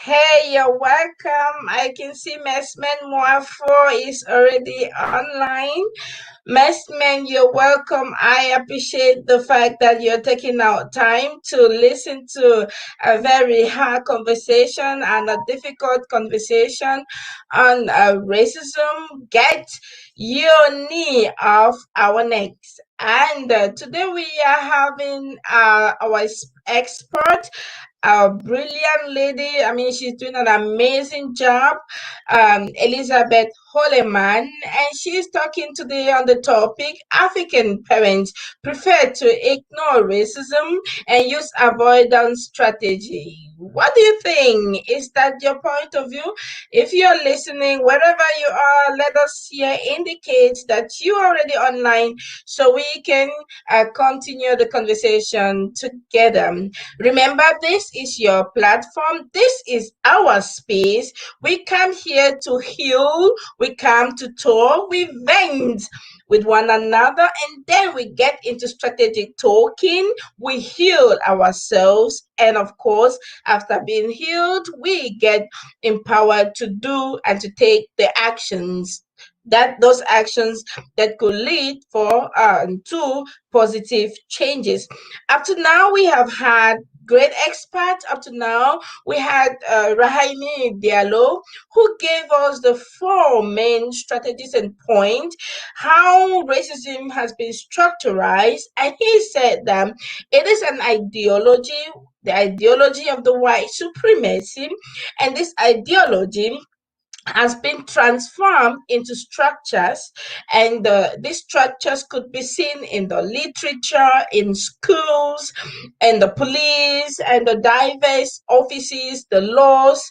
Hey, you're welcome. I can see Messman Moafo is already online. Messman, you're welcome. I appreciate the fact that you're taking out time to listen to a very hard conversation and a difficult conversation on racism. Get your knee off our necks. And today we are having our expert, a brilliant lady. I mean, she's doing an amazing job, Elizabeth Horlemann, and she's talking today on the topic African parents prefer to ignore racism and use avoidance strategy. What do you think? Is that your point of view? If you're listening, wherever you are, let us here indicate that you're already online so we can continue the conversation together. Remember, this is your platform. This is our space. We come here to heal. We come to talk. We vent with one another, and then we get into strategic talking. We heal ourselves. And of course, after being healed, we get empowered to do and to take the actions, that those actions that could lead for to positive changes. Up to now, we have had great experts. Up to now, we had Rahimi Diallo, who gave us the four main strategies and points how racism has been structurized, and he said that it is an ideology, the ideology of the white supremacy, and this ideology has been transformed into structures, and these structures could be seen in the literature, in schools, and the police, and the diverse offices, the laws,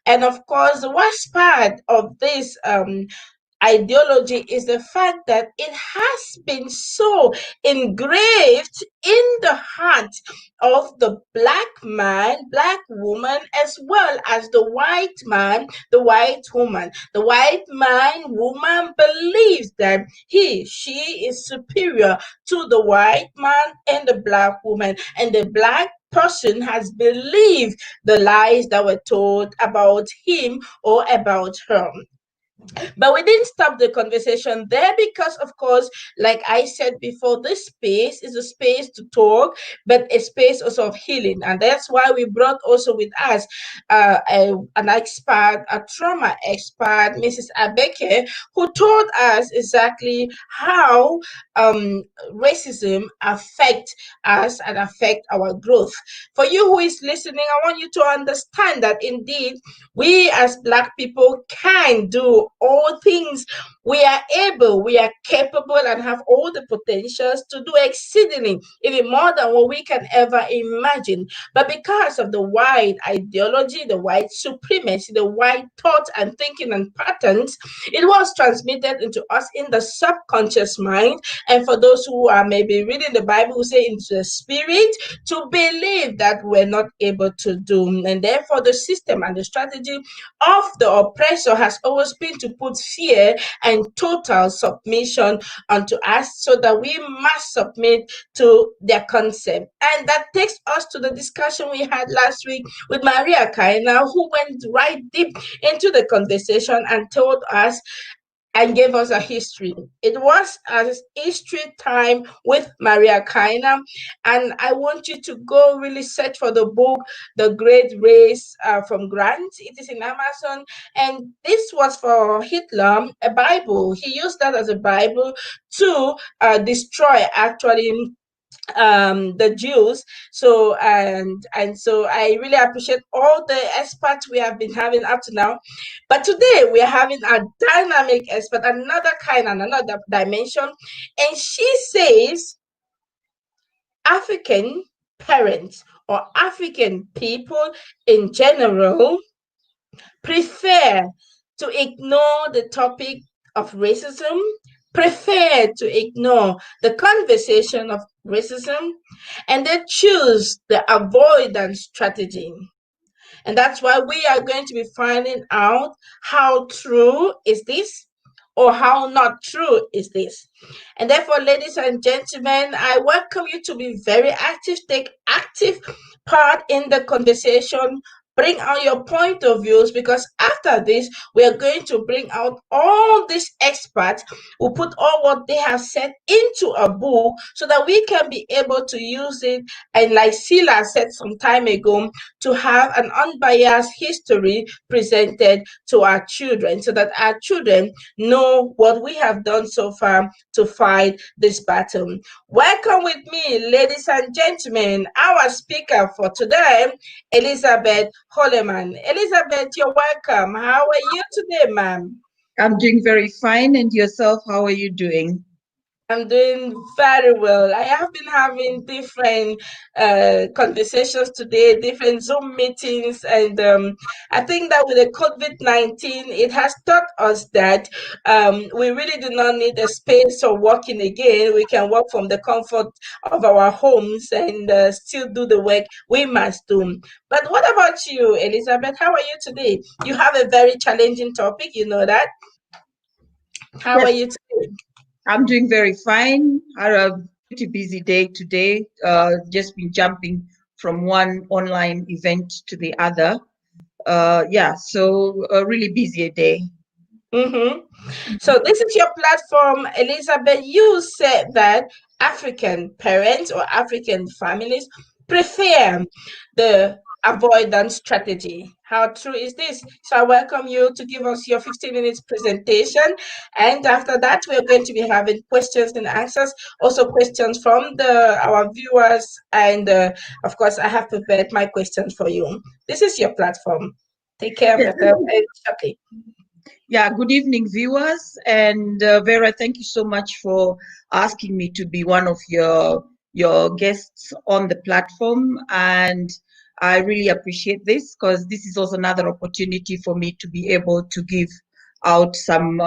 and of course the worst part of this ideology is the fact that it has been so engraved in the heart of the black man, black woman, as well as the white man, the white woman. The white man, woman believes that she is superior to the white man and the black woman, and the black person has believed the lies that were told about him or about her. But we didn't stop the conversation there because, of course, like I said before, this space is a space to talk, but a space also of healing. And that's why we brought also with us an expert, a trauma expert, Mrs. Abeke, who told us exactly how racism affect us and affect our growth. For you who is listening, I want you to understand that indeed we as Black people can do all things. We are able, we are capable, and have all the potentials to do exceedingly, even more than what we can ever imagine. But because of the white ideology, the white supremacy, the white thought and thinking and patterns, it was transmitted into us in the subconscious mind. And for those who are maybe reading the Bible, who say into the spirit, to believe that we're not able to do. And therefore, the system and the strategy of the oppressor has always been to put fear and total submission unto us so that we must submit to their concept. And that takes us to the discussion we had last week with Maria Kaina, who went right deep into the conversation and told us and gave us a history. It was a history time with Maria Kaina, and I want you to go really search for the book, The Great Race from Grant. It is in Amazon, and this was for Hitler, a Bible. He used that as a Bible to destroy actually the Jews. So and so I really appreciate all the experts we have been having up to now. But today we are having a dynamic expert, another kind and another dimension. And she says African parents or African people in general prefer to ignore the topic of racism, prefer to ignore the conversation of racism, and they choose the avoidance strategy. And that's why we are going to be finding out how true is this or how not true is this. And therefore, ladies and gentlemen, I welcome you to be very active, take active part in the conversation bring out your point of views, because after this, we are going to bring out all these experts who put all what they have said into a book so that we can be able to use it. And like Sila said some time ago, to have an unbiased history presented to our children so that our children know what we have done so far to fight this battle. Welcome with me, ladies and gentlemen, our speaker for today, Elizabeth Horlemann. Elizabeth, you're welcome. How are you today, ma'am? I'm doing very fine. And yourself, how are you doing? I'm doing very well. I have been having different conversations today, different Zoom meetings, and I think that with the COVID-19, it has taught us that we really do not need a space for working again. We can work from the comfort of our homes and still do the work we must do. But what about you, Elizabeth? How are you today? You have a very challenging topic, you know that. How are Yes, you today? I'm doing very fine. Had a pretty busy day today. Just been jumping from one online event to the other. Yeah, so a really busy day. Mm-hmm. So this is your platform, Elizabeth. You said that African parents or African families prefer the avoidance strategy. How true is this? So I welcome you to give us your 15 minutes presentation. And after that, we're going to be having questions and answers, also questions from our viewers. And of course, I have prepared my questions for you. This is your platform. Take care of Yes. yourself and shortly. Yeah, good evening, viewers. And Vera, thank you so much for asking me to be one of your guests on the platform. And I really appreciate this because this is also another opportunity for me to be able to give out some,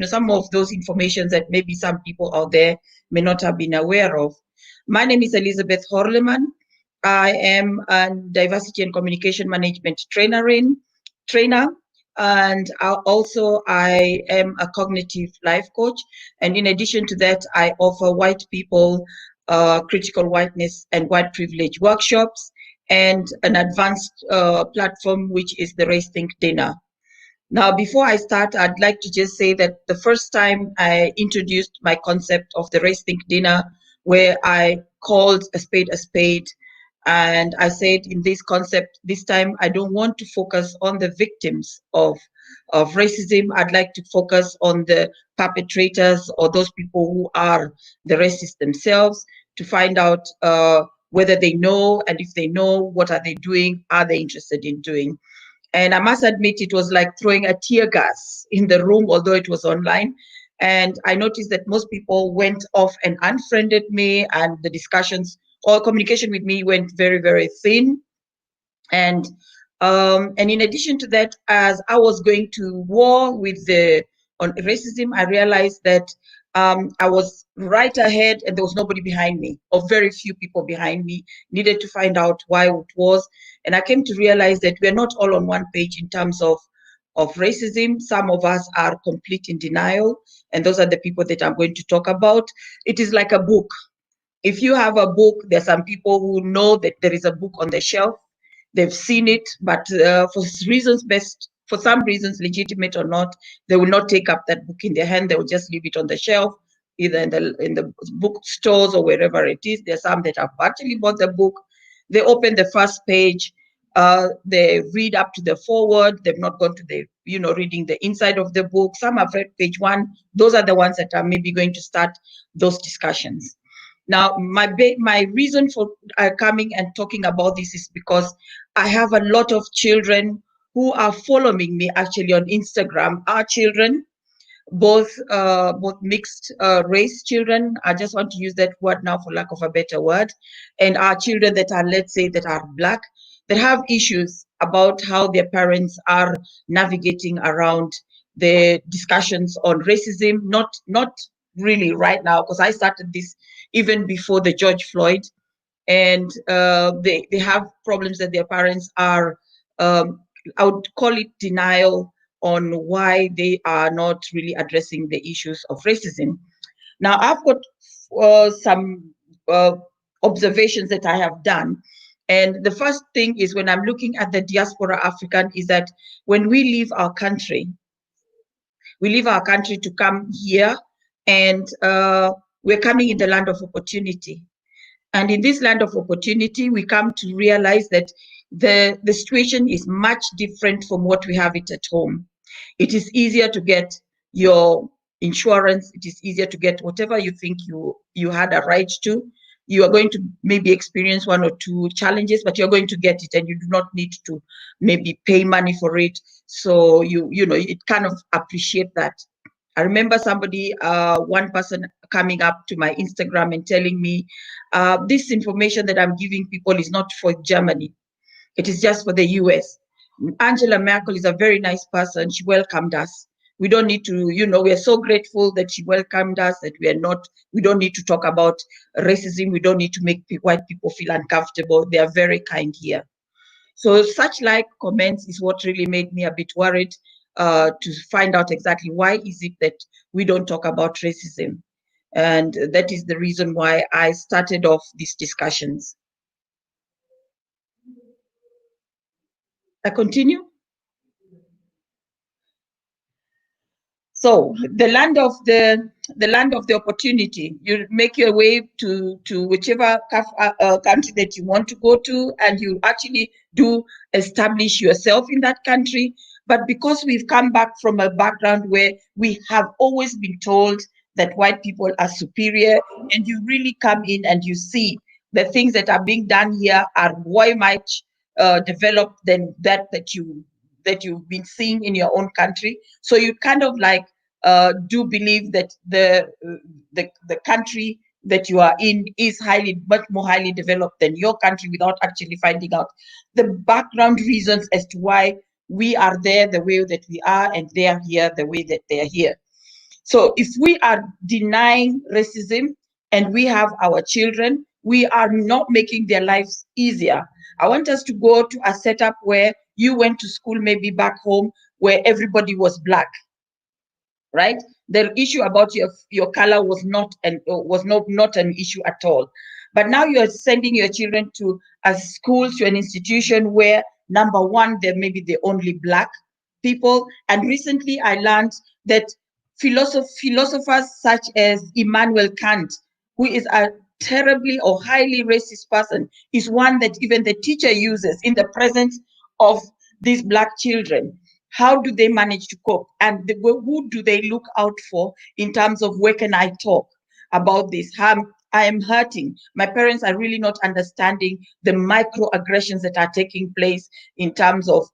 some of those informations that maybe some people out there may not have been aware of. My name is Elizabeth Horlemann. I am a diversity and communication management trainer, and I am a cognitive life coach. And in addition to that, I offer white people critical whiteness and white privilege workshops and an advanced platform, which is the Race Think Dinner. Now, before I start, I'd like to just say that the first time I introduced my concept of the Race Think Dinner, where I called a spade, and I said in this concept, this time I don't want to focus on the victims of racism. I'd like to focus on the perpetrators or those people who are the racists themselves to find out whether they know, and if they know, what are they doing? Are they interested in doing? And I must admit, it was like throwing a tear gas in the room, although it was online. And I noticed that most people went off and unfriended me, and the discussions or communication with me went very, very thin. And and in addition to that, as I was going to war with the on racism, I realized that I was right ahead and there was nobody behind me, or very few people behind me. Needed to find out why it was, and I came to realize that we are not all on one page in terms of racism. Some of us are complete in denial, and those are the people that I'm going to talk about. It is like a book. If you have a book, there's some people who know that there is a book on the shelf. They've seen it, but for some reasons, legitimate or not, they will not take up that book in their hand. They will just leave it on the shelf, either in the bookstores or wherever it is. There's some that have actually bought the book. They open the first page, they read up to the forward. They've not gone to the reading the inside of the book. Some have read page one. Those are the ones that are maybe going to start those discussions. Now, my reason for coming and talking about this is because I have a lot of children who are following me actually on Instagram. Our children, both mixed race children. I just want to use that word now for lack of a better word, and our children that are, let's say, that are black, that have issues about how their parents are navigating around the discussions on racism. Not really right now, because I started this even before the George Floyd, and they have problems that their parents are, I would call it denial on why they are not really addressing the issues of racism. Now, I've got some observations that I have done, And the first thing is, when I'm looking at the diaspora African, is that when we leave our country to come here, and we're coming in the land of opportunity. And in this land of opportunity, we come to realize that the situation is much different from what we have it at home. It is easier to get your insurance. It is easier to get whatever you think you had a right to. You are going to maybe experience one or two challenges, but you're going to get it, and you do not need to maybe pay money for it. So you know, it kind of appreciate that. I remember somebody, one person coming up to my Instagram and telling me, this information that I'm giving people is not for Germany. It is just for the US. Angela Merkel is a very nice person. She welcomed us. We don't need to, you know, we are so grateful that she welcomed us, that we don't need to talk about racism. We don't need to make white people feel uncomfortable. They are very kind here. So such like comments is what really made me a bit worried, to find out exactly why is it that we don't talk about racism. And that is the reason why I started off these discussions. I continue. So the land of the opportunity. You make your way to whichever country that you want to go to, and you actually do establish yourself in that country. But because we've come back from a background where we have always been told that white people are superior, and you really come in and you see the things that are being done here are way much developed than that you've been seeing in your own country. So you kind of like do believe that the country that you are in is much more highly developed than your country, without actually finding out the background reasons as to why we are there the way that we are, and they are here the way that they are here. So if we are denying racism and we have our children, we are not making their lives easier. I want us to go to a setup where you went to school, maybe back home, where everybody was black, right? The issue about your color was not an issue at all. But now you are sending your children to a school, to an institution where, number one, there may be the only black people. And recently I learned that philosophers such as Immanuel Kant, who is a terribly or highly racist person, is one that even the teacher uses in the presence of these black children. How do they manage to cope? And who do they look out for in terms of, where can I talk about this? I am hurting. My parents are really not understanding the microaggressions that are taking place in terms of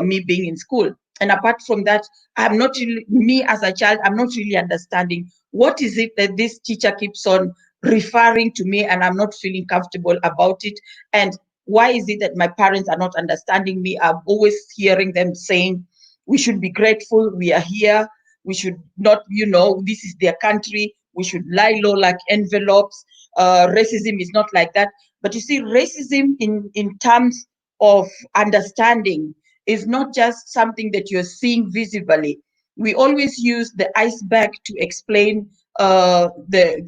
me being in school. And apart from that, I'm not really, me as a child, I'm not really understanding what is it that this teacher keeps on referring to me, and I'm not feeling comfortable about it. And why is it that my parents are not understanding me? I'm always hearing them saying, we should be grateful, we are here. We should not, this is their country. We should lie low like envelopes. Racism is not like that. But you see, racism in terms of understanding is not just something that you're seeing visibly. We always use the iceberg to explain the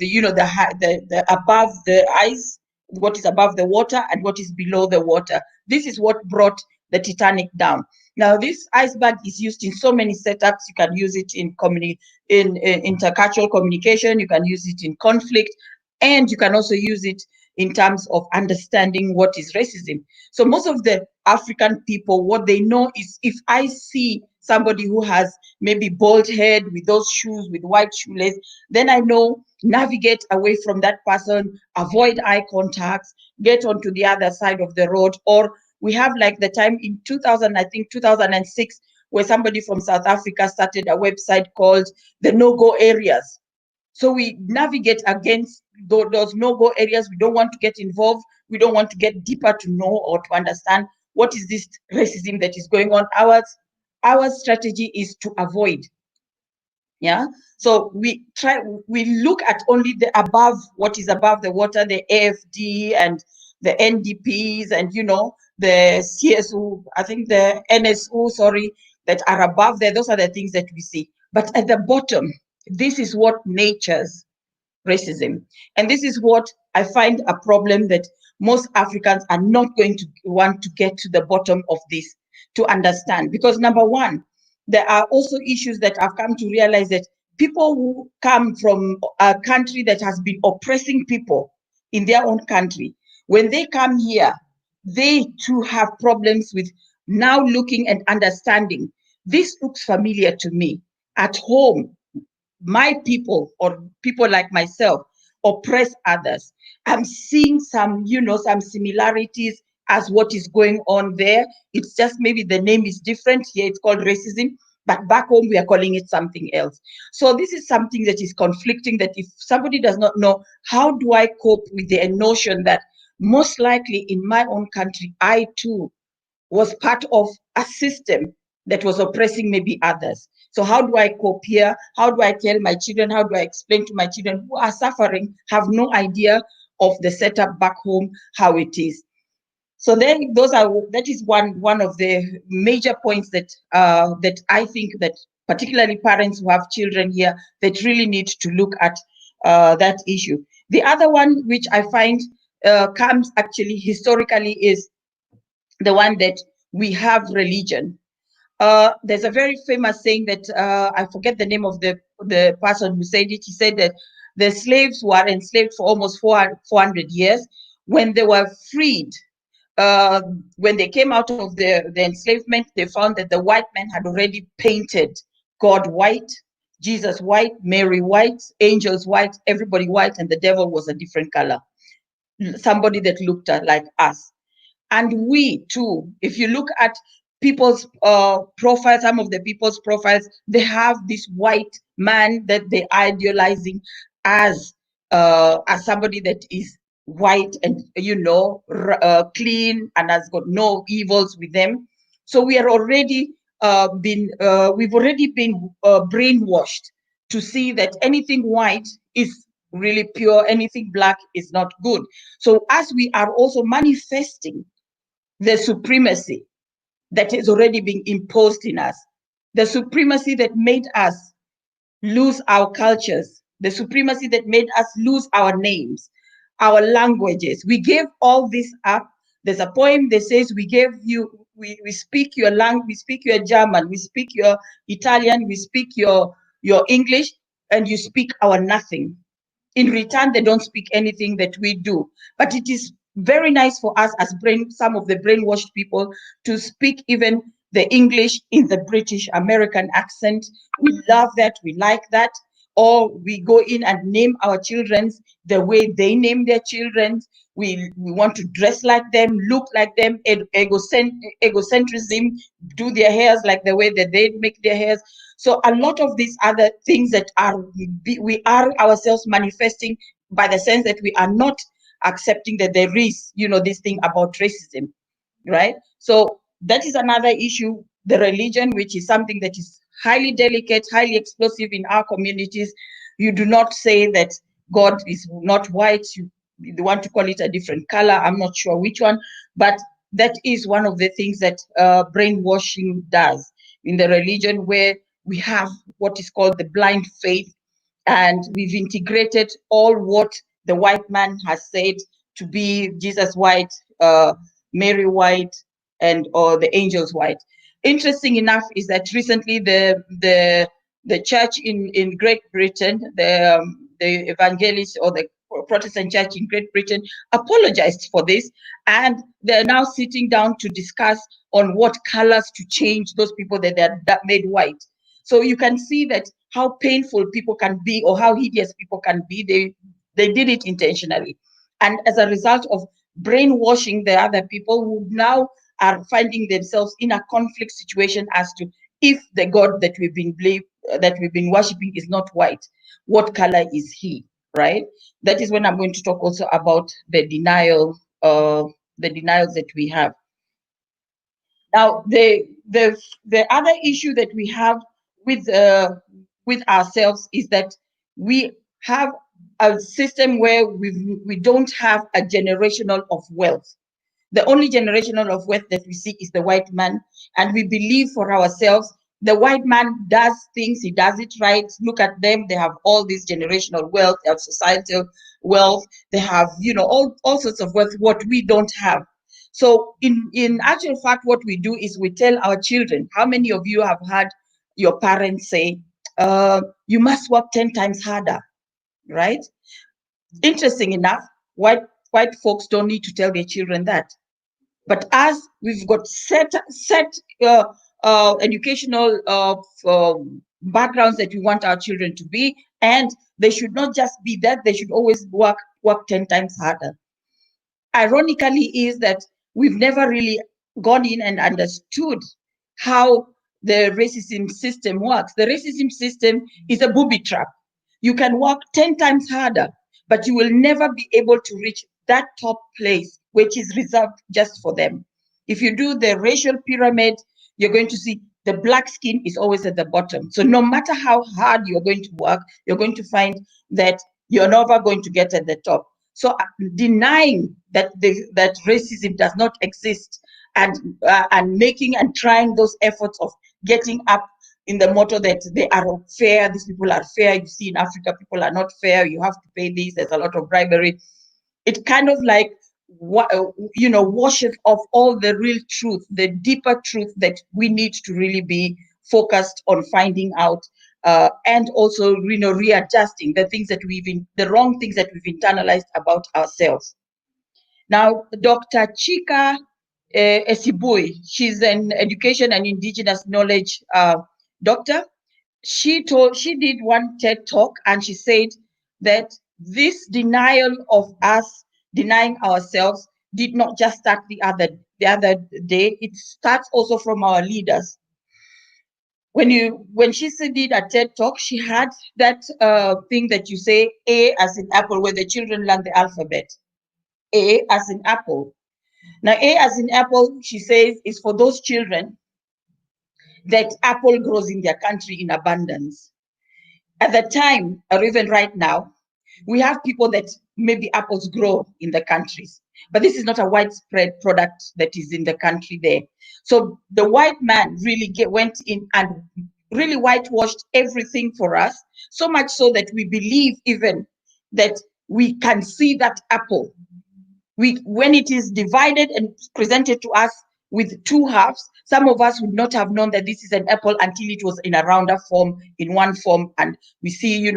above the ice, what is above the water and what is below the water. This is what brought the Titanic down. Now, this iceberg is used in so many setups. You can use it in intercultural communication. You can use it in conflict, and you can also use it in terms of understanding what is racism. So most of the African people, what they know is, if I see somebody who has maybe bald head with those shoes, with white shoelace, then I know, navigate away from that person, avoid eye contact, get onto the other side of the road. Or we have like the time in 2006, where somebody from South Africa started a website called the No-Go Areas. So we navigate against those no-go areas. We don't want to get involved. We don't want to get deeper to know or to understand what is this racism that is going on. Our strategy is to avoid. Yeah. So we look at only the above, what is above the water, the AFD and the NDPs and, the CSU, I think the NSU, sorry, that are above there. Those are the things that we see. But at the bottom, this is what natures racism. And this is what I find a problem, that most Africans are not going to want to get to the bottom of this to understand. Because number one, there are also issues that I've come to realize that people who come from a country that has been oppressing people in their own country, when they come here, they too have problems with now looking and understanding. This looks familiar to me. At home, my people or people like myself oppress others. I'm seeing some, some similarities as what is going on there. It's just maybe the name is different. Here it's called racism, but back home we are calling it something else. So this is something that is conflicting, that if somebody does not know, how do I cope with the notion that most likely in my own country, I too was part of a system that was oppressing maybe others. So how do I cope here? How do I tell my children? How do I explain to my children who are suffering, have no idea of the setup back home, how it is? So then that is one of the major points that that I think that particularly parents who have children here, that really need to look at that issue. The other one, which I find comes actually historically, is the one that we have religion. There's a very famous saying that I forget the name of the person who said it. He said that the slaves were enslaved for almost 400 years. When they were freed, uh, when they came out of the enslavement, they found that the white man had already painted God white, Jesus white, Mary white, angels white, everybody white, and the devil was a different color, somebody that looked like us. And we too, if you look at people's profiles, some of the people's profiles, they have this white man that they idealizing as somebody that is white and clean and has got no evils with them. So we are already we've already been brainwashed to see that anything white is really pure, anything black is not good. So as we are also manifesting the supremacy that is already being imposed in us, the supremacy that made us lose our cultures, the supremacy that made us lose our names, our languages. We gave all this up. There's a poem that says we speak your language, we speak your German, we speak your Italian, we speak your English, and you speak our nothing. In return, they don't speak anything that we do. But it is very nice for us as some of the brainwashed people to speak even the English in the British American accent. We love that, we like that. Or we go in and name our children the way they name their children. We want to dress like them, look like them, egocentrism, do their hairs like the way that they make their hairs. So a lot of these other things that we are ourselves manifesting, by the sense that we are not accepting that there is, this thing about racism, right? So that is another issue, the religion, which is something that is highly delicate, highly explosive in our communities. You do not say that God is not white. You want to call it a different color. I'm not sure which one, but that is one of the things that brainwashing does in the religion, where we have what is called the blind faith, and we've integrated all what the white man has said to be Jesus white, Mary white, and or the angels white. Interesting enough is that recently the church in Great Britain, the evangelist or the Protestant church in Great Britain, apologized for this, and they're now sitting down to discuss on what colors to change those people that made white. So you can see that how painful people can be, or how hideous people can be. They did it intentionally, and as a result of brainwashing the other people, who now are finding themselves in a conflict situation as to, if the God that we've been worshiping is not white, what color is he, right? That is when I'm going to talk also about the denials that we have. Now, the other issue that we have with ourselves is that we have a system where we don't have a generational of wealth. The only generational of wealth that we see is the white man, and we believe for ourselves the white man does things, he does it right. Look at them, they have all this generational wealth, they have societal wealth, they have, all sorts of wealth, what we don't have. So in actual fact, what we do is we tell our children, how many of you have had your parents say, you must work 10 times harder, right? Interesting enough, white folks don't need to tell their children that. But as we've got set uh, educational backgrounds that we want our children to be, and they should not just be that, they should always work 10 times harder. Ironically is that we've never really gone in and understood how the racism system works. The racism system is a booby trap. You can work 10 times harder, but you will never be able to reach that top place, which is reserved just for them. If you do the racial pyramid, you're going to see the black skin is always at the bottom. So no matter how hard you're going to work, you're going to find that you're never going to get at the top. So denying that that racism does not exist, and making and trying those efforts of getting up in the motto that they are fair, these people are fair. You see, in Africa, people are not fair. You have to pay this. There's a lot of bribery. It kind of like washes off all the real truth, the deeper truth that we need to really be focused on finding out, and also readjusting the things that the wrong things that we've internalized about ourselves. Now, Dr. Chika Esibui, she's an education and indigenous knowledge doctor. She did one TED talk, and she said that this denial of us denying ourselves did not just start the other day. It starts also from our leaders. When she did a TED talk, she had that thing that you say, A as in apple, where the children learn the alphabet. A as in apple. Now, A as in apple, she says, is for those children that apple grows in their country in abundance. At the time, or even right now, we have people that maybe apples grow in the countries, but this is not a widespread product that is in the country there. So the white man really went in and really whitewashed everything for us, so much so that we believe even that we can see that apple. When it is divided and presented to us with two halves, some of us would not have known that this is an apple until it was in a rounder form, in one form, and we see,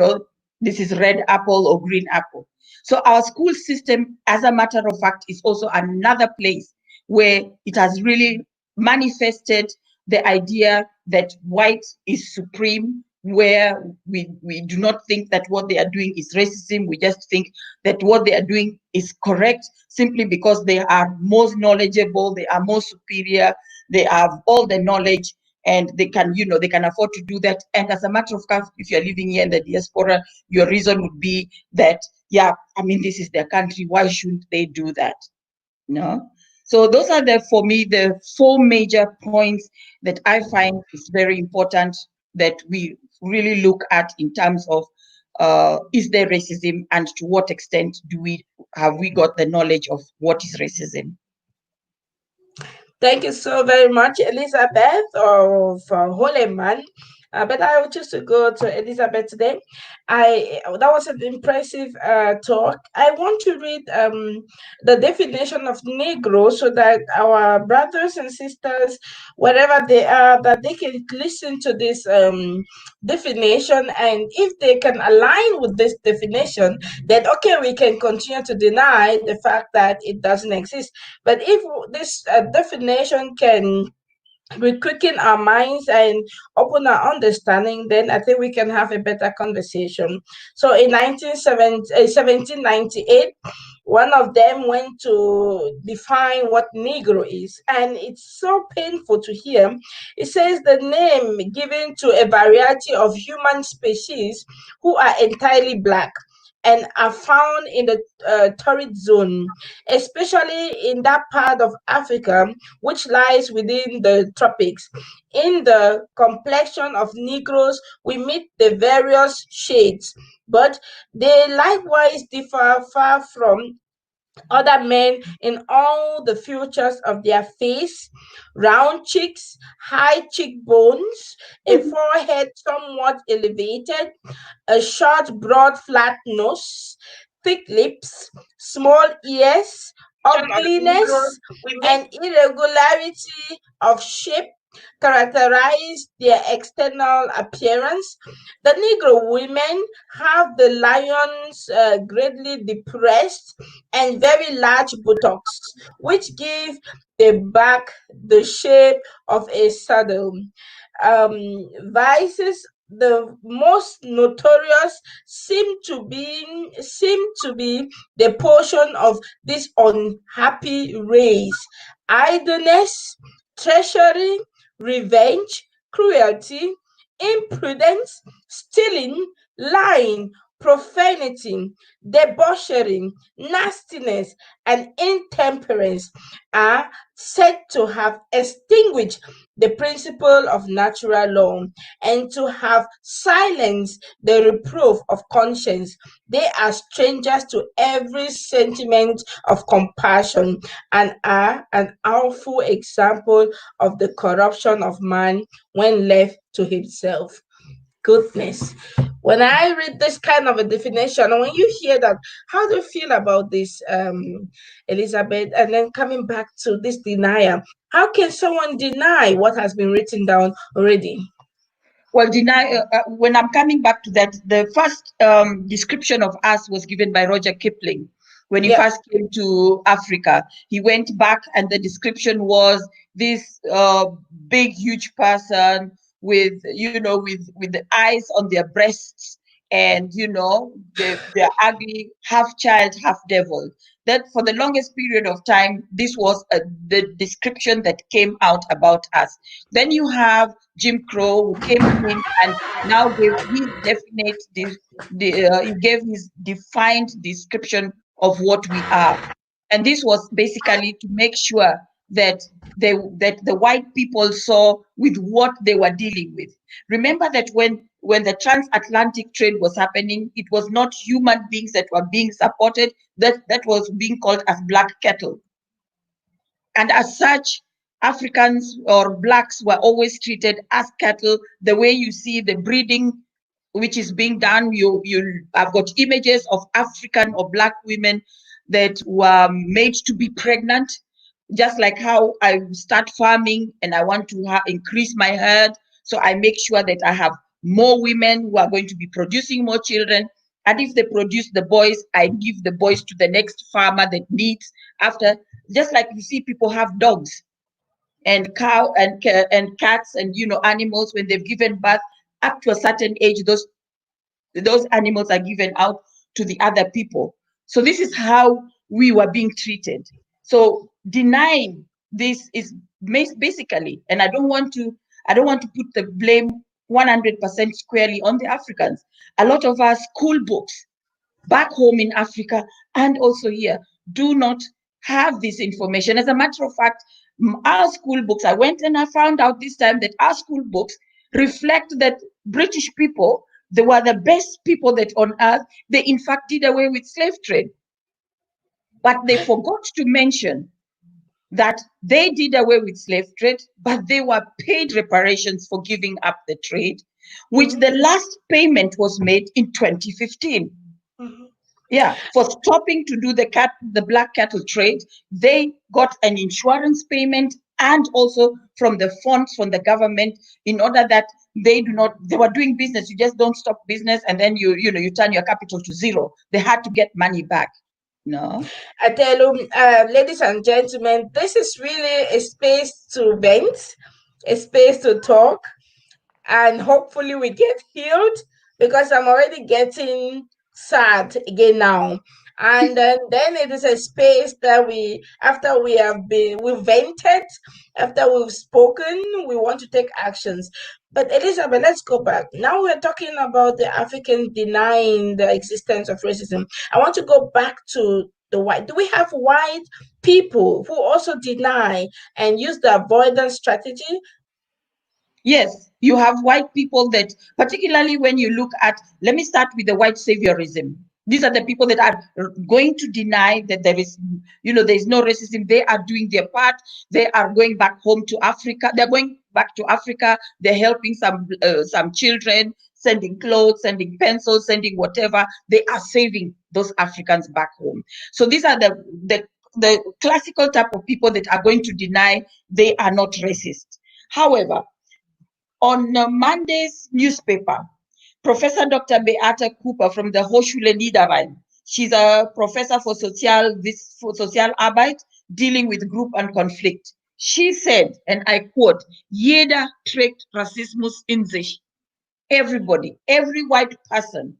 this is red apple or green apple. So our school system, as a matter of fact, is also another place where it has really manifested the idea that white is supreme, where we do not think that what they are doing is racism. We just think that what they are doing is correct simply because they are most knowledgeable, they are more superior, they have all the knowledge, and they can afford to do that. And as a matter of fact, if you're living here in the diaspora, your reason would be that, yeah, this is their country, why shouldn't they do that? No. So those are for me, the four major points that I find is very important that we really look at in terms of is there racism, and to what extent have we got the knowledge of what is racism? Thank you so very much, Elizabeth of Horlemann. But I would choose to go to Elizabeth today. That was an impressive talk. I want to read the definition of Negro so that our brothers and sisters, wherever they are, that they can listen to this definition, and if they can align with this definition, then okay, we can continue to deny the fact that it doesn't exist. But if this definition can requicken our minds and open our understanding, then I think we can have a better conversation. So in 1798, one of them went to define what Negro is, and it's so painful to hear. It says the name given to a variety of human species who are entirely black and are found in the torrid zone, especially in that part of Africa which lies within the tropics. In the complexion of Negroes, we meet the various shades, but they likewise differ far from other men in all the features of their face: round cheeks, high cheekbones, a forehead somewhat elevated, a short, broad, flat nose, thick lips, small ears, ugliness, and irregularity of shape characterize their external appearance. The Negro women have the lions greatly depressed and very large buttocks, which give the back the shape of a saddle. Vices, the most notorious, seem to be the portion of this unhappy race: idleness, treachery, revenge, cruelty, imprudence, stealing, lying, profanity, debauchery, nastiness, and intemperance are said to have extinguished the principle of natural law and to have silenced the reproof of conscience. They are strangers to every sentiment of compassion and are an awful example of the corruption of man when left to himself. Goodness. When I read this kind of a definition, and when you hear that, how do you feel about this, Elizabeth? And then coming back to this denial, how can someone deny what has been written down already? Well, when I'm coming back to that, the first description of us was given by Roger Kipling when he Yeah. first came to Africa. He went back, and the description was this big, huge person with, with the eyes on their breasts, and they're ugly, half child, half devil. That for the longest period of time, this was the description that came out about us. Then you have Jim Crow, who came in and now gave his he gave his defined description of what we are, and this was basically to make sure that the white people saw with what they were dealing with. Remember that when the transatlantic trade was happening, it was not human beings that were being supported. That was being called as black cattle, and as such, Africans or blacks were always treated as cattle. The way you see the breeding which is being done, you I've got images of African or black women that were made to be pregnant, just like how I start farming and I want to increase my herd. So I make sure that I have more women who are going to be producing more children. And if they produce the boys, I give the boys to the next farmer that needs after. Just like you see people have dogs and cow and cats and animals, when they've given birth up to a certain age, those animals are given out to the other people. So this is how we were being treated. So denying this is basically, and I don't want to put the blame 100% squarely on the Africans. A lot of our school books back home in Africa and also here do not have this information. As a matter of fact, our school books, I went and I found out this time that our school books reflect that British people, they were the best people that on earth. They in fact did away with slave trade, but they forgot to mention that they did away with slave trade, but they were paid reparations for giving up the trade, which Mhm, the last payment was made in 2015. mhm. Yeah, for stopping to do the black cattle trade, they got an insurance payment and also from the funds from the government, in order that they were doing business. You just don't stop business and then you turn your capital to zero. They had to get money back. No. I tell you, ladies and gentlemen, this is really a space to vent, a space to talk, and hopefully we get healed, because I'm already getting sad again now. And then it is a space that after we've vented, after we've spoken, we want to take actions. But Elizabeth, let's go back. Now we're talking about the African denying the existence of racism. I want to go back to the white. Do we have white people who also deny and use the avoidance strategy? Yes, you have white people that, particularly when you look at, let me start with the white saviorism. These are the people that are going to deny that there is, there is no racism. They are doing their part. They are going back home to Africa. They're going back to Africa. They're helping some children, sending clothes, sending pencils, sending whatever. They are saving those Africans back home. So these are the classical type of people that are going to deny they are not racist. However, on Monday's newspaper, Professor Dr. Beata Cooper from the Hochschule Niederrhein, she's a professor for Sozialarbeit, dealing with group and conflict. She said, and I quote, "Jeder trägt Rassismus in sich." Everybody, every white person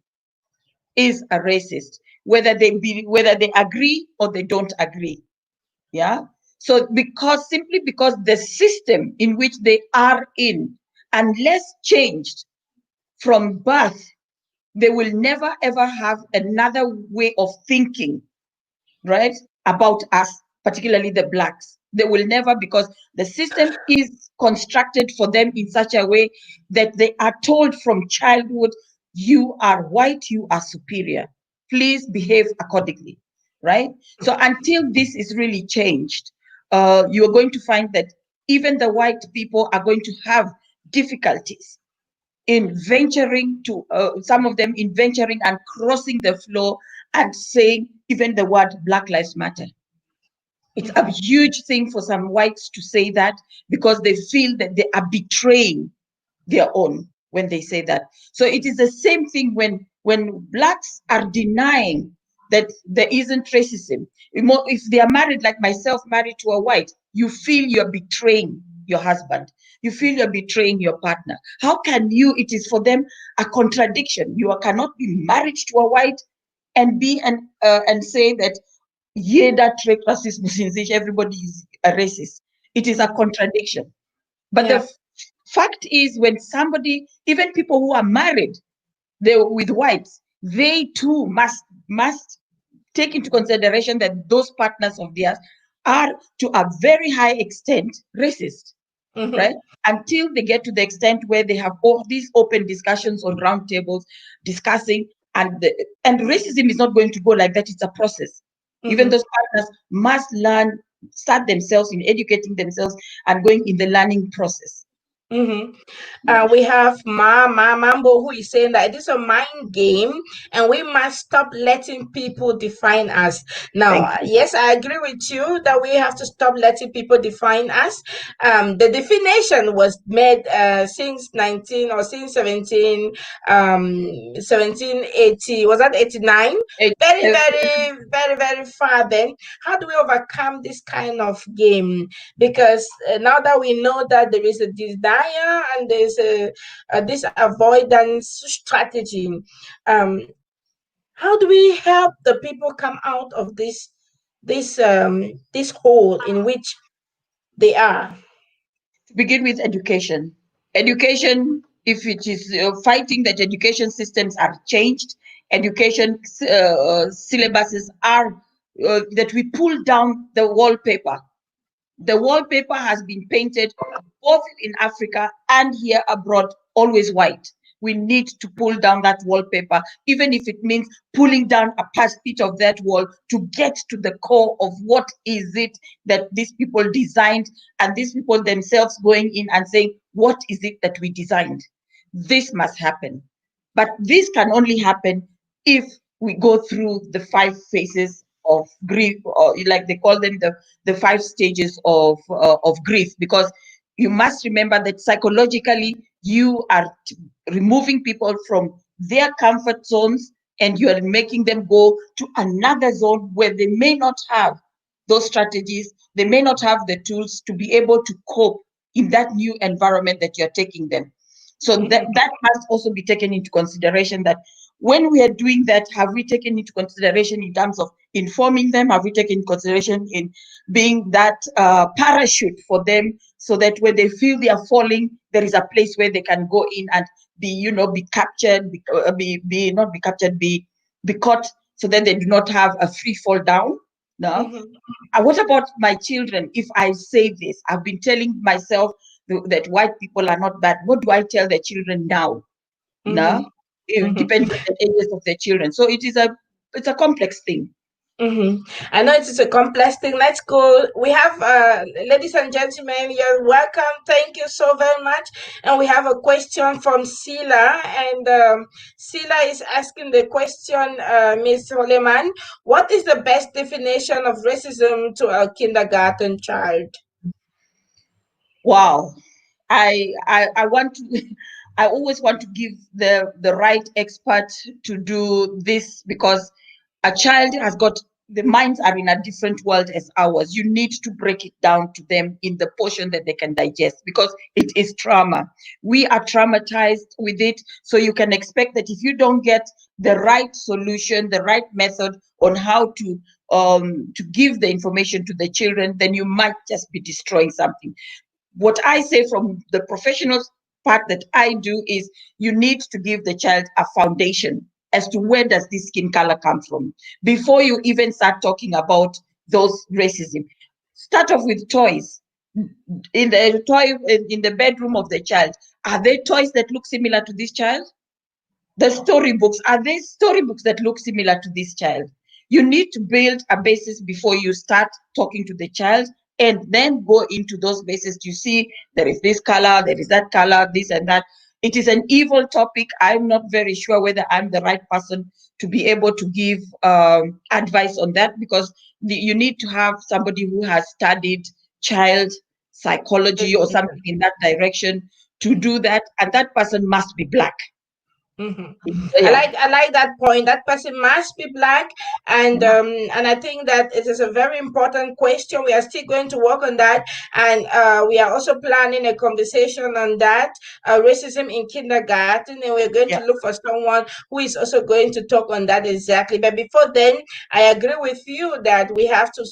is a racist, whether they agree or they don't agree. Yeah. So simply because the system in which they are in, unless changed from birth, they will never ever have another way of thinking, right, about us, particularly the blacks. They will never, because the system is constructed for them in such a way that they are told from childhood, you are white, you are superior, please behave accordingly, right? So until this is really changed, you are going to find that even the white people are going to have difficulties in venturing to, some of them in venturing and crossing the floor and saying even the word Black Lives Matter. It's a huge thing for some whites to say that, because they feel that they are betraying their own when they say that. So it is the same thing when blacks are denying that there isn't racism. If they are married, like myself, married to a white, you feel you're betraying your husband. You feel you're betraying your partner. How can you? It is for them a contradiction. You cannot be married to a white and and say that jeder trägt Rassismus in sich, everybody is a racist. It is a contradiction. But the Yeah. fact is, when somebody, even people who are married, they with whites, they too must take into consideration that those partners of theirs are to a very high extent racist, right? Mm-hmm. Until they get to the extent where they have all these open discussions on round tables discussing, and racism is not going to go like that. It's a process. Even Mm-hmm. those partners must learn, start themselves in educating themselves and going in the learning process. Mm-hmm. We have Mambo, who is saying that it is a mind game and we must stop letting people define us. Now, Thank you. yes, I agree with you that we have to stop letting people define us. The definition was made since 19 or since 1780, was that 89? Eh, Very, eh, very, very, very far then. How do we overcome this kind of game? Because now that we know that there is a desire and there's this avoidance strategy, um, how do we help the people come out of this hole in which they are? to begin with, education. Education, if it is fighting that education systems are changed, education syllabuses are, that we pull down the wallpaper. The wallpaper has been painted both in Africa and here abroad, always white. We need to pull down that wallpaper, even if it means pulling down a bit of that wall to get to the core of what is it that these people designed, and these people themselves going in and saying, what is it that we designed? This must happen. But this can only happen if we go through the 5 phases of grief, or like they call them, the 5 stages of grief, because you must remember that psychologically you are removing people from their comfort zones, and you are making them go to another zone where they may not have those strategies, they may not have the tools to be able to cope in that new environment that you're taking them. So that, Mhm. that must also be taken into consideration, that when we are doing that, have we taken into consideration in terms of informing them? Have we taken into consideration in being that parachute for them, so that when they feel they are falling, there is a place where they can go in and be captured, be not be captured, be caught, so that they do not have a free fall down. No. Mhm. What about my children? If I say this, I've been telling myself that white people are not bad. What do I tell the children now? No, Mhm. it Mhm. depends on the ages of the children. So it is a it's a complex thing. I know it is a complex thing. Let's go. We have, ladies and gentlemen, you're welcome. Thank you so very much. And we have a question from Sila. And Sila is asking the question, Ms. Horlemann, what is the best definition of racism to a kindergarten child? Wow. I want to I always want to give the right expert to do this, because a child has got, the minds are in a different world as ours. You need to break it down to them in the portion that they can digest, because it is trauma. We are traumatized with it. So you can expect that if you don't get the right solution, the right method on how to give the information to the children, then you might just be destroying something. What I say from the professional part that I do is, you need to give the child a foundation as to where does this skin color come from before you even start talking about those racism. Start off with toys. In the bedroom of the child, are there toys that look similar to this child? The storybooks, are there storybooks that look similar to this child? You need to build a basis before you start talking to the child, and then go into those bases. You see, there is this color, there is that color, this and that. It is an evil topic. I'm not very sure whether I'm the right person to be able to give advice on that, because you need to have somebody who has studied child psychology or something in that direction to do that, and that person must be black. Mhm. Yeah, I like that point. That person must be black, and I think that it is a very important question. We are still going to work on that, and we are also planning a conversation on that, racism in kindergarten, and we're going yeah. to look for someone who is also going to talk on that exactly. But before then, I agree with you that we have to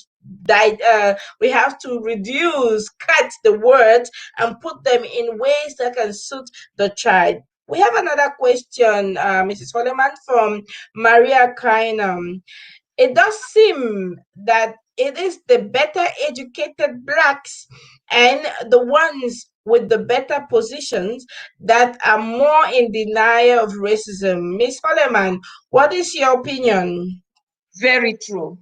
we have to reduce, cut the words, and put them in ways that can suit the child. We have another question, Mrs. Horlemann, from Maria Kainam. It does seem that it is the better educated blacks and the ones with the better positions that are more in denial of racism. Miss Horlemann, what is your opinion? Very true.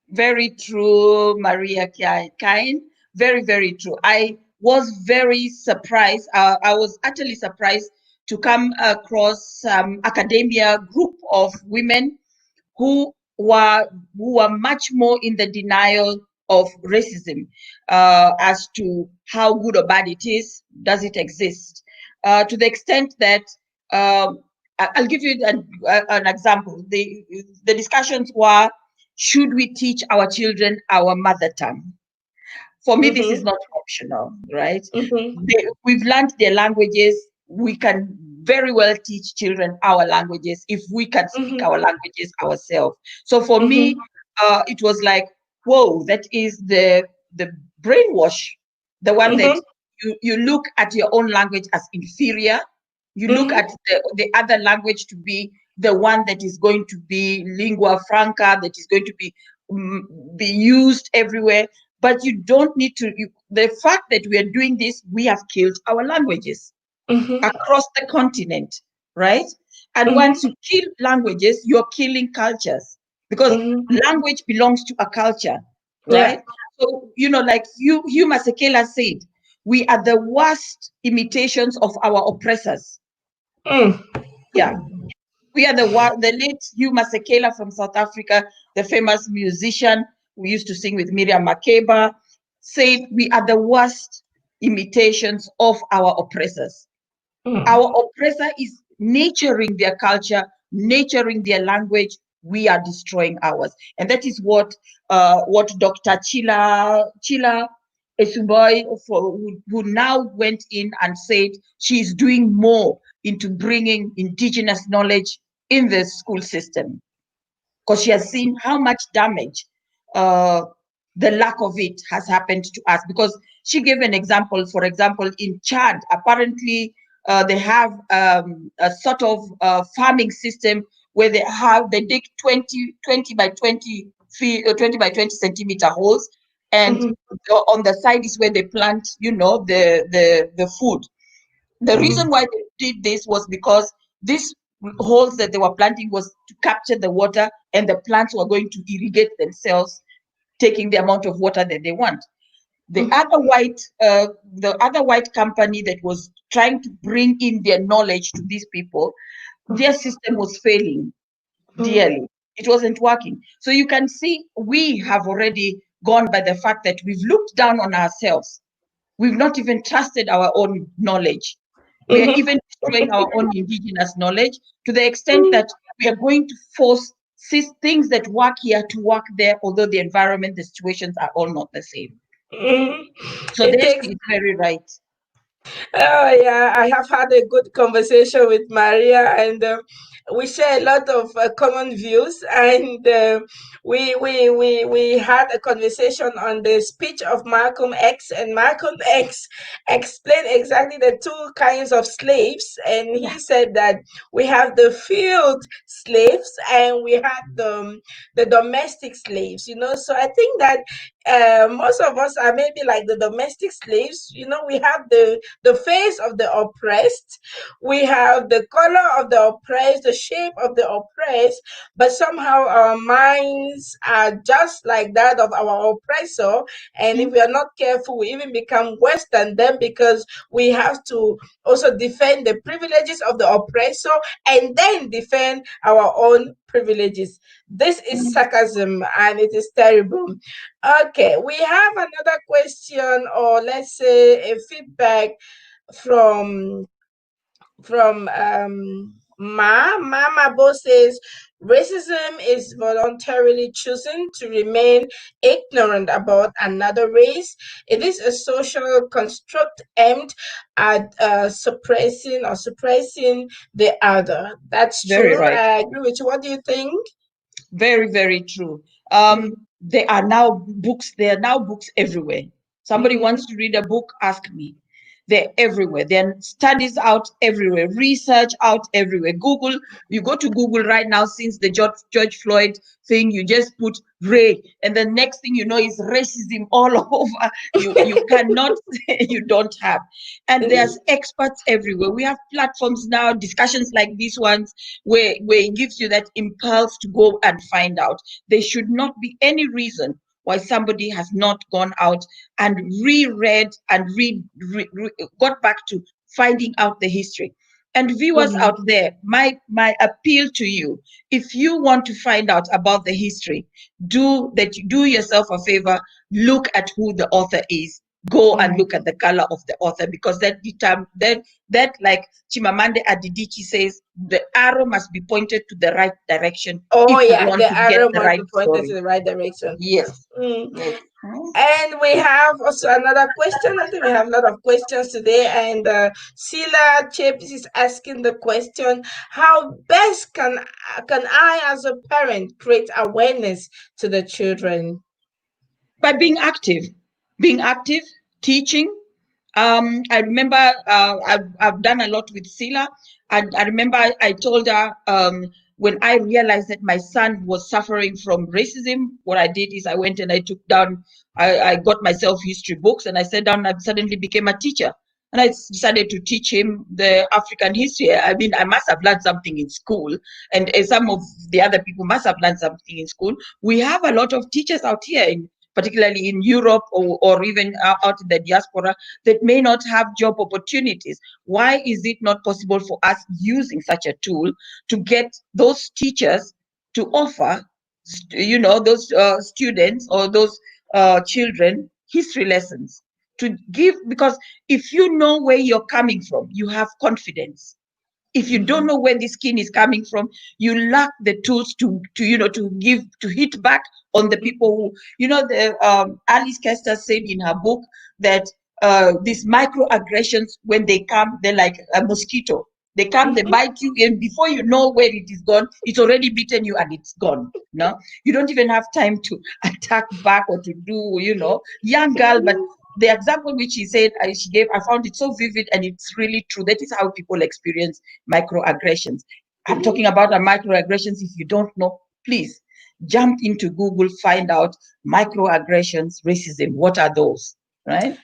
Very true, Maria Kain. Very, very true. I was very surprised. I was actually surprised to come across academia group of women who were much more in the denial of racism, as to how good or bad it is. Does it exist? To the extent that, I'll give you an example. The discussions were, should we teach our children our mother tongue? For me, this is Mm-hmm, not optional, right? mm-hmm, We've learned their languages. We can very well teach children our languages if we can speak mm-hmm, our languages ourselves. So for mm-hmm, me, it was like, whoa, that is the brainwash, the one that mm-hmm, you look at your own language as inferior. You look mm-hmm, at the other language to be the one that is going to be lingua franca, that is going to mm, be used everywhere. But you don't need to. The fact that we are doing this, we have killed our languages mm-hmm, across the continent, right? And once mm-hmm, you kill languages, you're killing cultures, because mm-hmm. language belongs to a culture, Yeah. right? So, like Hugh Masekela said, we are the worst imitations of our oppressors. Mm, Yeah, we are the late Hugh Masekela from South Africa, the famous musician who used to sing with Miriam Makeba, said we are the worst imitations of our oppressors. mm, Our oppressor is nurturing their culture, nurturing their language. We are destroying ours, and that is what Dr. Chila Esuboy, who now went in and said she's doing more into bringing indigenous knowledge in the school system, because she has seen how much damage uh, the lack of it has happened to us. Because she gave an example, for example, in Chad, apparently they have a sort of farming system where they dig 20 by 20 feet, 20 by 20 centimeter holes, and mm-hmm, on the side is where they plant, the food. The reason why they did this was because this holes that they were planting was to capture the water, and the plants were going to irrigate themselves, taking the amount of water that they want. The other white company that was trying to bring in their knowledge to these people, their system was failing dearly. It wasn't working. So you can see we have already gone by the fact that we've looked down on ourselves. We've not even trusted our own knowledge. We are Mhm. even destroying our own indigenous knowledge to the extent that we are going to force things that work here to work there, although the environment, the situations are all not the same. Mhm. So It this takes. is very right. Oh yeah, I have had a good conversation with Maria, and we share a lot of common views. And we had a conversation on the speech of Malcolm X, and Malcolm X explained exactly the two kinds of slaves. And Yeah. he said that we have the field slaves and we have the domestic slaves. So I think that most of us are maybe like the domestic slaves. We have the face of the oppressed, we have the color of the oppressed, the shape of the oppressed, but somehow our minds are just like that of our oppressor. And if we are not careful, we even become worse than them because we have to also defend the privileges of the oppressor and then defend our own privileges. This is sarcasm and it is terrible. Okay, we have another question, or let's say a feedback from Mama Bo says racism is voluntarily choosing to remain ignorant about another race. It is a social construct aimed at suppressing the other. That's Very true. right. I agree with you. What do you think? Very, very true. Mm, There are now books everywhere. Somebody mhm. wants to read a book, ask me. They're everywhere. There are studies out everywhere, research out everywhere. Google, you go to Google right now, since the George Floyd thing, you just put Ray, and the next thing you know is racism all over. You cannot say you don't have. And there's experts everywhere. We have platforms now, discussions like these ones, where it gives you that impulse to go and find out. There should not be any reason why somebody has not gone out and reread and got back to finding out the history. And viewers out Mhm. there, my appeal to you, if you want to find out about the history, do yourself a favor, look at who the author is. Go and look at Mhm. the color of the author, because that, like Chimamande Adichie says, the arrow must be pointed to the right direction Oh if we yeah, want the to get arrow the must be right pointed to story. the right direction. Yes, Mm. yes. And we have also another question. I think we have a lot of questions today. And Sheila Chips is asking the question: how best can I, as a parent, create awareness to the children? By being active, teaching. I remember I've done a lot with Sila, and I remember I told her, when I realized that my son was suffering from racism, what I did is I went and I took down, I got myself history books, and I sat down and I suddenly became a teacher. And I decided to teach him the African history. I mean, I must have learned something in school, and some of the other people must have learned something in school. We have a lot of teachers out here, particularly in Europe, or even out in the diaspora, that may not have job opportunities. Why is it not possible for us, using such a tool, to get those teachers to offer, those students or those children history lessons, to give? Because if you know where you're coming from, you have confidence. If you don't Mhm. know where the skin is coming from, you lack the tools to hit back on the people who, the Alice Kester said in her book that these microaggressions, when they come, they're like a mosquito. They come, they Mhm. bite you, and before you know where it is gone, it's already bitten you and it's gone. No, you don't even have time to attack back or to do, young girl. But the example which she gave, I found it so vivid, and it's really true. That is how people experience microaggressions. I'm Mhm. talking about a microaggressions. If you don't know, please jump into Google, find out microaggressions, racism. What are those? Right?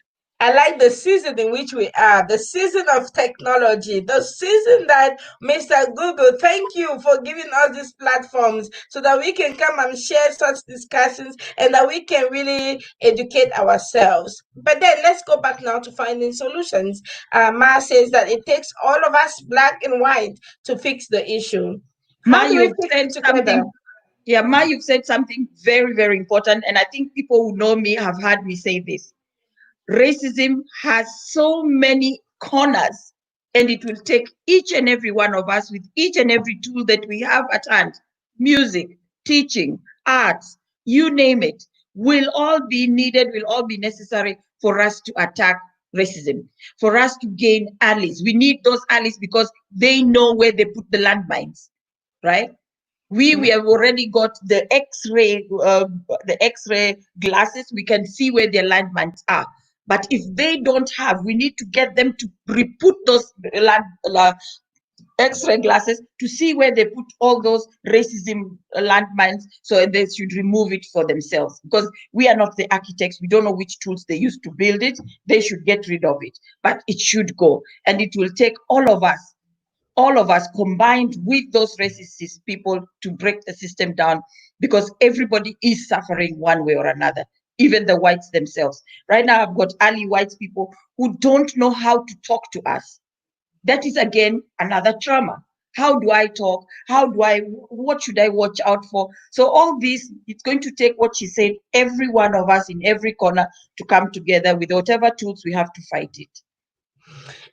I like the season in which we are, the season of technology, the season that Mr. Google, thank you for giving us these platforms so that we can come and share such discussions and that we can really educate ourselves. But then let's go back now to finding solutions. Ma says that it takes all of us, black and white, to fix the issue. Ma, How do we you've fix said it together? something. Yeah, Ma, you've said something very, very important. And I think people who know me have heard me say this. Racism has so many corners, and it will take each and every one of us with each and every tool that we have at hand, music, teaching, arts, you name it, will all be needed, will all be necessary for us to attack racism, for us to gain allies. We need those allies because they know where they put the landmines, right? We have already got the X-ray glasses. We can see where their landmines are. But if they don't have, we need to get them to re-put those X-ray glasses to see where they put all those racism landmines, so they should remove it for themselves. Because we are not the architects, we don't know which tools they used to build it. They should get rid of it, but it should go, and it will take all of us combined with those racist people to break the system down, because everybody is suffering one way or another, even the whites themselves. Right now, I've got early white people who don't know how to talk to us. That is, again, another trauma. How do I talk? What should I watch out for? So all this, it's going to take what she said, every one of us in every corner to come together with whatever tools we have to fight it.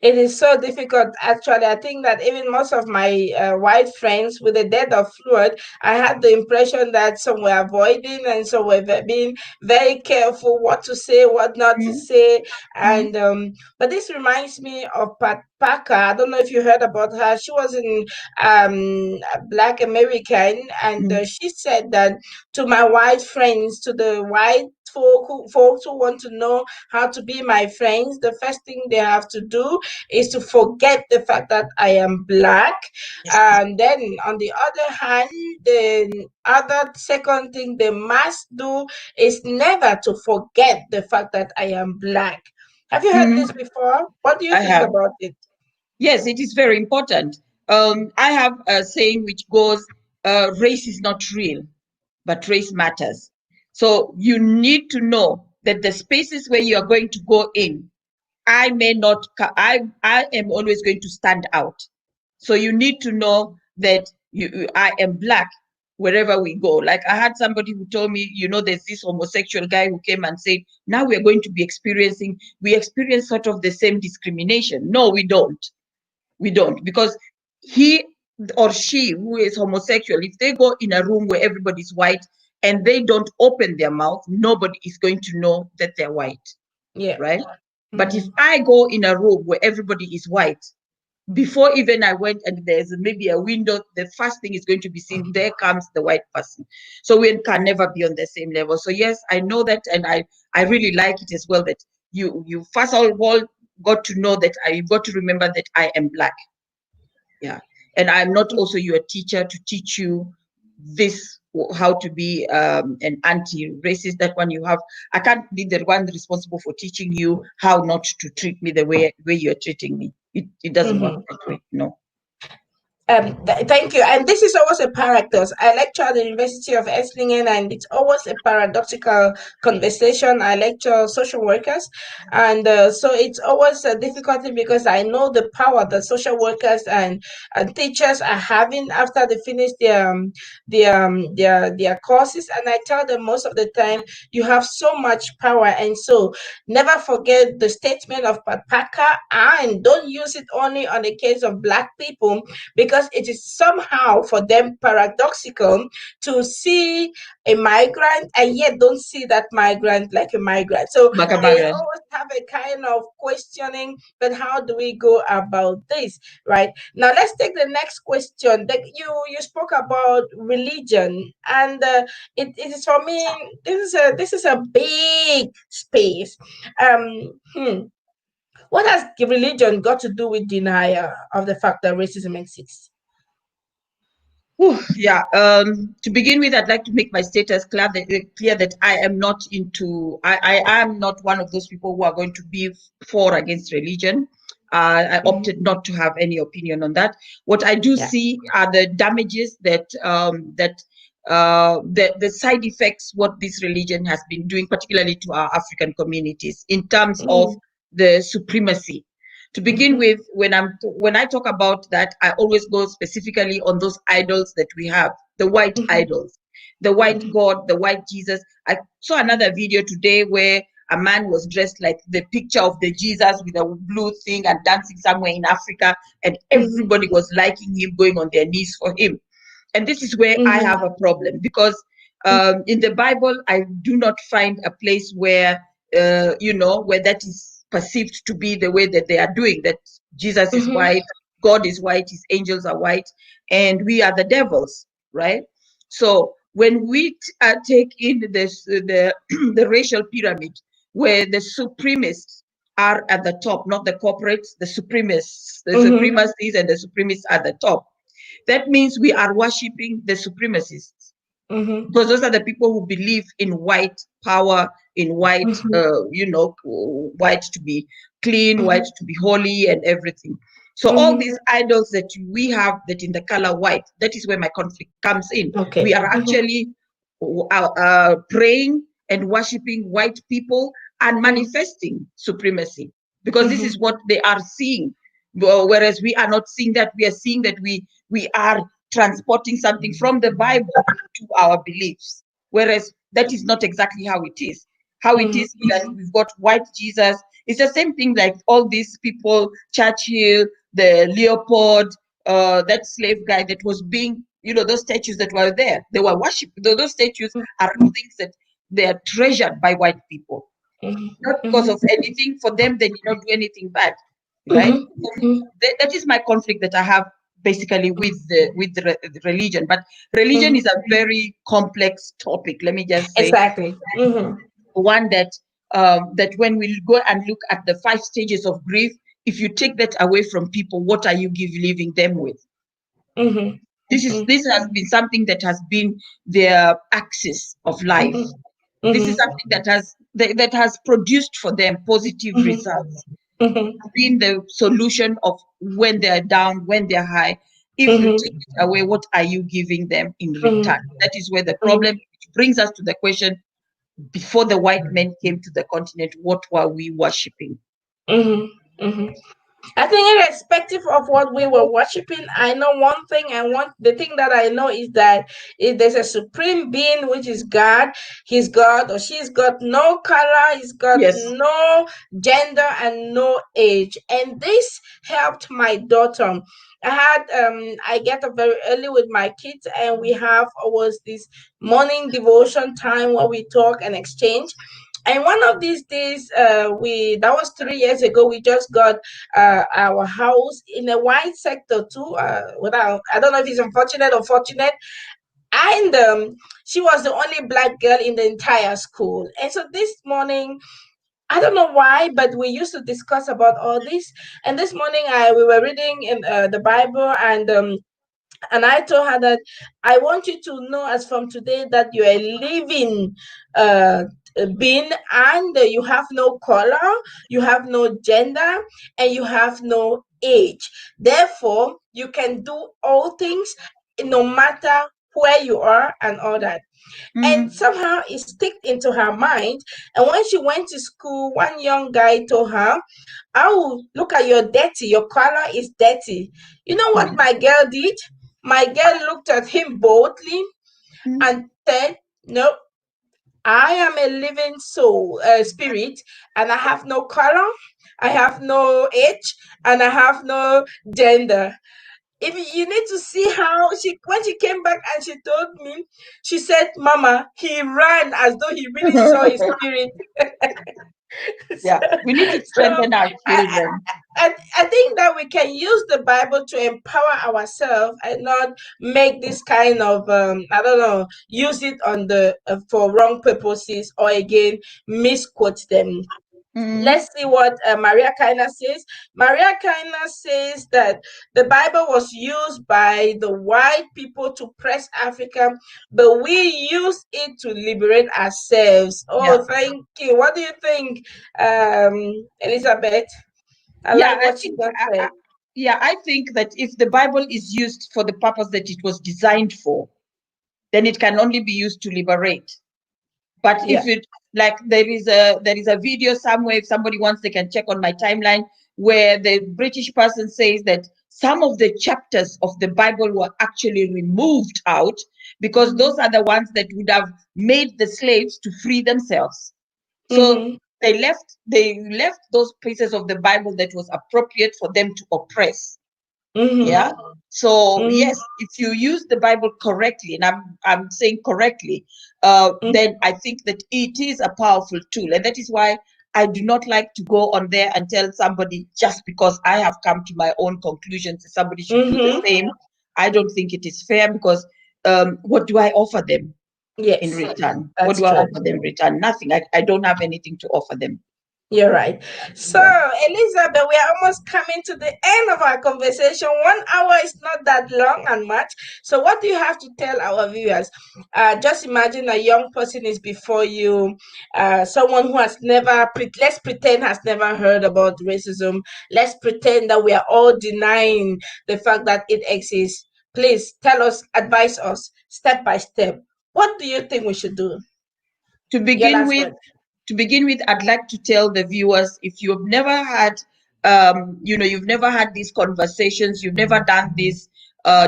It is so difficult, actually. I think that even most of my white friends with the death of Floyd, I had the impression that some were avoiding and some were being very careful what to say, what not to Mm-hmm. say. Mm-hmm. And but this reminds me of Pat Parker. I don't know if you heard about her. She was in a Black American, and she said that to my white friends, to the white folks who want to know how to be my friends, the first thing they have to do is to forget the fact that I am black. And then on the other hand, the other second thing they must do is never to forget the fact that I am black. Have you heard this Mm-hmm. before? What do you I think have. about it? Yes, it is very important. I have a saying which goes, race is not real, but race matters. So you need to know that the spaces where you are going to go in, I may not, I am always going to stand out. So you need to know that I am black wherever we go. Like I had somebody who told me, there's this homosexual guy who came and said, now we're going to be we experience sort of the same discrimination. No, we don't. We don't, because he or she who is homosexual, if they go in a room where everybody's white and they don't open their mouth, nobody is going to know that they're white, Yeah. right? But if Mhm. I go in a room where everybody is white, before even I went and there's maybe a window, the first thing is going to be seen, there comes the white person. So we can never be on the same level. So yes, I know that, and I really like it as well, that you first of all got to know that you got to remember that I am black. Yeah. And I'm not also your teacher to teach you this, how to be an anti-racist. That one you have, I can't be the one responsible for teaching you how not to treat me the way you're treating me. It doesn't work Mhm. that way. No. Thank you. And this is always a paradox. I lecture at the University of Esslingen, and it's always a paradoxical conversation. I lecture social workers, and so it's always a difficulty because I know the power that social workers and teachers are having after they finish their courses. And I tell them most of the time, you have so much power, and so never forget the statement of Pat Parker, and don't use it only on the case of black people, because it is somehow for them paradoxical to see a migrant and yet don't see that migrant like a migrant. So they Margaret. always have a kind of questioning, but how do we go about this? Right now, let's take the next question. That you spoke about religion, and it is for me. This is a big space. Um, hmm. What has religion got to do with denial of the fact that racism exists? Yeah. To begin with, I'd like to make my status clear that I am not into. I am not one of those people who are going to be for or against religion. I Mhm. opted not to have any opinion on that. What I do Yeah. see are the damages the side effects what this religion has been doing, particularly to our African communities, in terms of Mhm. the supremacy. To begin Mhm. with, when I talk about that, I always go specifically on those idols that we have, the white Mhm. idols, the white Mhm. God, the white Jesus. I saw another video today where a man was dressed like the picture of the Jesus with a blue thing and dancing somewhere in Africa, and Mhm. everybody was liking him, going on their knees for him. And this is where I Mhm. have a problem, because in the Bible, I do not find a place where, where that is perceived to be the way that they are doing, that Jesus is Mhm. white, God is white, his angels are white, and we are the devils, right? So when we take in this, the racial pyramid, where the supremacists are at the top, not the corporates, the Mhm. supremacies and the supremacists at the top, that means we are worshiping the supremacists, Mhm. because those are the people who believe in white power, in white, Mhm. white to be clean, white Mhm. to be holy, and everything. So all Mhm. these idols that we have that in the color white, that is where my conflict comes in. We Okay. are Mhm. actually praying and worshiping white people and Mhm. manifesting supremacy, because this Mhm. is what they are seeing. Whereas we are not seeing that. We are seeing that we are transporting something from the Bible to our beliefs, whereas that is not exactly how it is. How it Mhm. is that we've got white Jesus. It's the same thing like all these people, Churchill, the Leopold, that slave guy that was being, those statues that were there, they were worshipped. Those statues are things that they are treasured by white people, Mhm. not because Mhm. of anything. For them, they did not do anything bad, right? Mhm. Mhm. That is my conflict that I have basically with the religion. But religion Mhm. is a very complex topic. Let me just say, Exactly. Mhm. one that when we go and look at the 5 stages of grief, if you take that away from people, what are you leaving them with? Mhm. Mhm. This has been something that has been their axis of life. Mhm. This is Mhm. something that has produced for them positive Mhm. results, Mhm. been the solution of when they're down, when they're high. If you take Mhm. it away, what are you giving them in return? Mhm. That is where the Mhm. problem, which brings us to the question, before the white men came to the continent, what were we worshipping? Mhm. Mhm. I think irrespective of what we were worshiping, I know one thing, and the thing that I know is that if there's a supreme being which is God, he's God or she's got no color, he's got Yes. no gender and no age. And this helped my daughter. I get up very early with my kids, and we have always this morning devotion time where we talk and exchange. And one of these days, we that was 3 years ago. We just got our house in a white sector too. Without, I don't know if it's unfortunate or fortunate. And she was the only black girl in the entire school. And so this morning, I don't know why, but we used to discuss about all this. And this morning, we were reading in the Bible, and I told her that I want you to know, as from today, that you are a living uh, being, and you have no color, you have no gender, and you have no age. Therefore, you can do all things no matter where you are and all that. And Mm, somehow it stuck into her mind. And when she went to school, one young guy told her, "Oh, look at your dirty. Your color is dirty." You know what mm, my girl did? My girl looked at him boldly mm, and said, "No, I am a living soul, spirit, and I have no color, I have no age, and I have no gender." If you need to see how when she came back and she told me, she said, "Mama, he ran as though he really saw his mm. spirit." Yeah, we need to So strengthen our I, children. I think that we can use the Bible to empower ourselves and not make this kind of I don't know, use it on the for wrong purposes, or again misquote them. Mm. Let's see what Maria Kaina says. Maria Kaina says that the Bible was used by the white people to press Africa, but we use it to liberate ourselves. Yeah. Oh, thank you. What do you think, Elizabeth? I Yeah, like I what she think just said. yeah, I think that if the Bible is used for the purpose that it was designed for, then it can only be used to liberate. But Yeah. if it, like, there is a video somewhere, if somebody wants, they can check on my timeline, where the British person says that some of the chapters of the Bible were actually removed out because those are the ones that would have made the slaves to free themselves. So Mm-hmm. they left those pieces of the Bible that was appropriate for them to oppress. Mm-hmm. Yeah. So Mm-hmm. yes, if you use the Bible correctly, and I'm saying correctly, then I think that it is a powerful tool, and that is why I do not like to go on there and tell somebody just because I have come to my own conclusions that somebody should do the Mm-hmm. same. I don't think it is fair because what do I offer them in Yes, return? What that's do I true. offer them in return? Nothing. I don't have anything to offer them. You're right. So, Yeah. Elizabeth, we are almost coming to the end of our conversation. 1 hour is not that long and much. So, what do you have to tell our viewers? Just imagine a young person is before you, someone who has never, let's pretend, has never heard about racism. Let's pretend that we are all denying the fact that it exists. Please tell us, advise us step by step. What do you think we should do? To Your begin last with, word. I'd like to tell the viewers, if you've never had, you've never had these conversations, you've never done these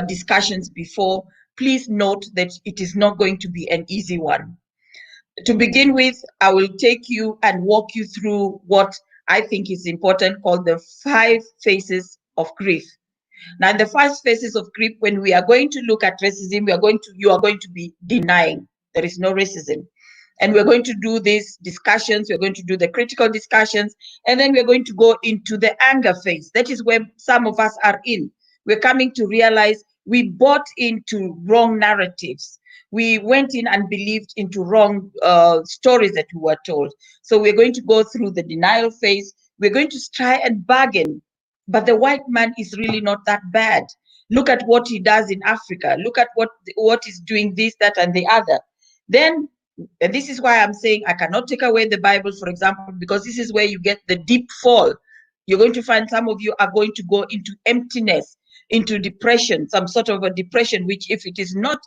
discussions before, please note that it is not going to be an easy one. To begin with, I will take you and walk you through what I think is important, called the 5 phases of grief. Now, in the 5 phases of grief, when we are going to look at racism, you are going to be denying there is no racism. And we're going to do these discussions, we're going to do the critical discussions, and then we're going to go into the anger phase. That is where some of us are in. We're coming to realize we bought into wrong narratives. We went in and believed into wrong stories that we were told. So we're going to go through the denial phase. We're going to try and bargain, but the white man is really not that bad. Look at what he does in Africa. Look at what is doing, this, that, and the other. Then, and this is why I'm saying I cannot take away the Bible, for example, because this is where you get the deep fall. You're going to find some of you are going to go into emptiness, into depression, some sort of a depression, which, if it is not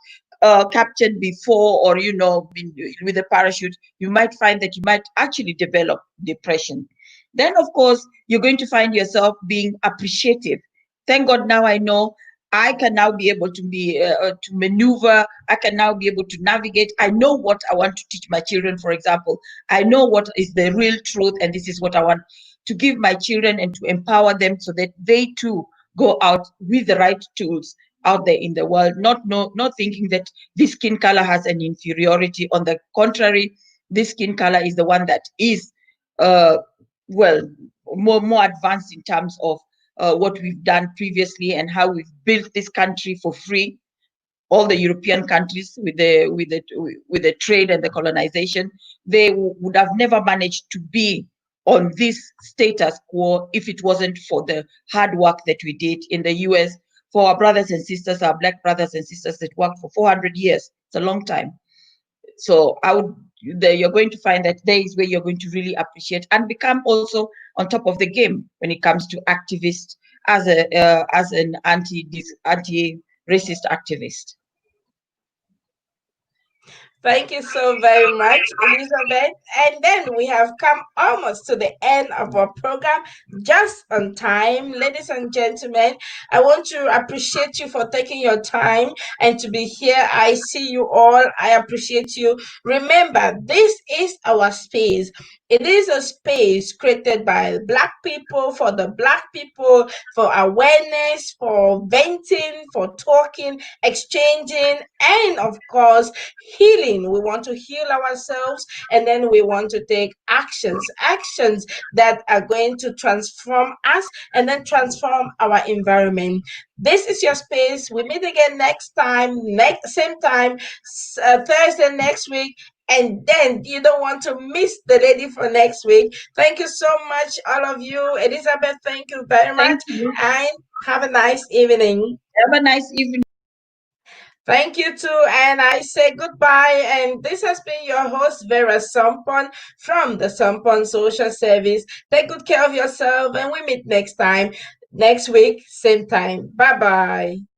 captured before, or with a parachute, you might find that you might actually develop depression. Then, of course, you're going to find yourself being appreciative. Thank God, now I know I can now be able to maneuver. I can now be able to navigate. I know what I want to teach my children, for example. I know what is the real truth, and this is what I want to give my children and to empower them so that they too go out with the right tools out there in the world, not thinking that this skin color has an inferiority. On the contrary, this skin color is the one that is uh, well, more advanced in terms of what we've done previously and how we've built this country for free. All the European countries, with the trade and the colonization, they would have never managed to be on this status quo if it wasn't for the hard work that we did in the US for our brothers and sisters, our black brothers and sisters that worked for 400 years. It's a long time. So you're going to find that there is where you're going to really appreciate and become also on top of the game when it comes to activist, as an anti racist activist. Thank you so very much, Elizabeth. And then we have come almost to the end of our program, just on time. Ladies and gentlemen, I want to appreciate you for taking your time and to be here. I see you all. I appreciate you. Remember, this is our space. It is a space created by Black people, for the Black people, for awareness, for venting, for talking, exchanging, and of course, healing. We want to heal ourselves, and then we want to take actions that are going to transform us and then transform our environment. This is your space. We meet again next time, next same time, Thursday next week. and then you don't want to miss the lady for next week. Thank you so much, all of you. Elizabeth, thank you very much, Thank you. and have a nice evening. Have a nice evening. Thank you too, and I say goodbye. And this has been your host, Vera Sampon from the Sampon Social Service. Take good care of yourself, and we meet next time, next week, same time. Bye bye.